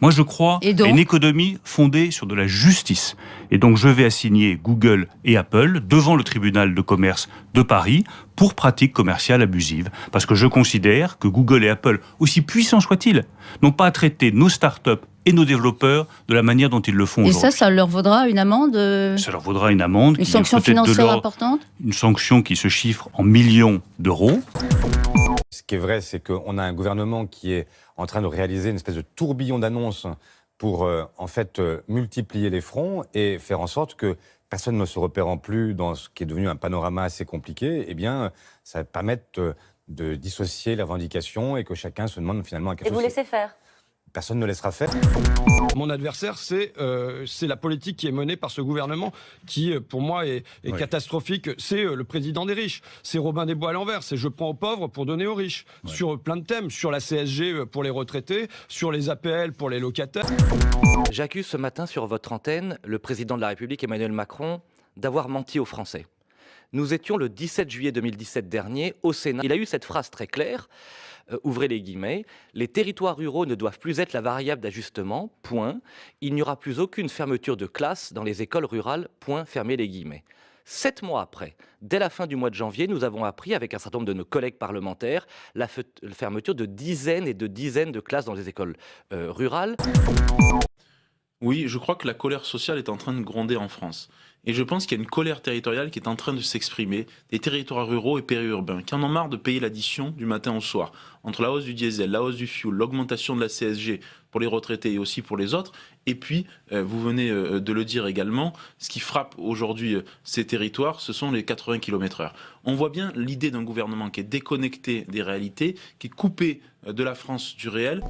Moi, je crois à une économie fondée sur de la justice. Et donc, je vais assigner Google et Apple devant le tribunal de commerce de Paris pour pratiques commerciales abusives. Parce que je considère que Google et Apple, aussi puissants soient-ils, n'ont pas à traiter nos startups et nos développeurs de la manière dont ils le font aujourd'hui. Et ça leur vaudra une amende Ça leur vaudra une amende. Une sanction financière importante ? Une sanction qui se chiffre en millions d'euros. Ce qui est vrai, c'est qu'on a un gouvernement qui est en train de réaliser une espèce de tourbillon d'annonces pour multiplier les fronts et faire en sorte que personne ne se repérant plus dans ce qui est devenu un panorama assez compliqué, eh bien, ça va permettre de dissocier les revendications et que chacun se demande finalement à quel Et vous laissez faire ? Personne ne laissera faire. Mon adversaire, c'est la politique qui est menée par ce gouvernement qui, pour moi, est catastrophique. C'est le président des riches. C'est Robin des Bois à l'envers. C'est je prends aux pauvres pour donner aux riches. Ouais. Sur plein de thèmes. Sur la CSG pour les retraités, sur les APL pour les locataires. J'accuse ce matin sur votre antenne le président de la République, Emmanuel Macron, d'avoir menti aux Français. Nous étions le 17 juillet 2017 dernier au Sénat. Il a eu cette phrase très claire. Ouvrez les guillemets, les territoires ruraux ne doivent plus être la variable d'ajustement, point. Il n'y aura plus aucune fermeture de classe dans les écoles rurales, point, fermez les guillemets. 7 mois après, dès la fin du mois de janvier, nous avons appris avec un certain nombre de nos collègues parlementaires la fermeture de dizaines et de dizaines de classes dans les écoles rurales. Oui, je crois que la colère sociale est en train de gronder en France. Et je pense qu'il y a une colère territoriale qui est en train de s'exprimer, des territoires ruraux et périurbains, qui en ont marre de payer l'addition du matin au soir, entre la hausse du diesel, la hausse du fioul, l'augmentation de la CSG pour les retraités et aussi pour les autres. Et puis, vous venez de le dire également, ce qui frappe aujourd'hui ces territoires, ce sont les 80 km/h. On voit bien l'idée d'un gouvernement qui est déconnecté des réalités, qui est coupé de la France du réel.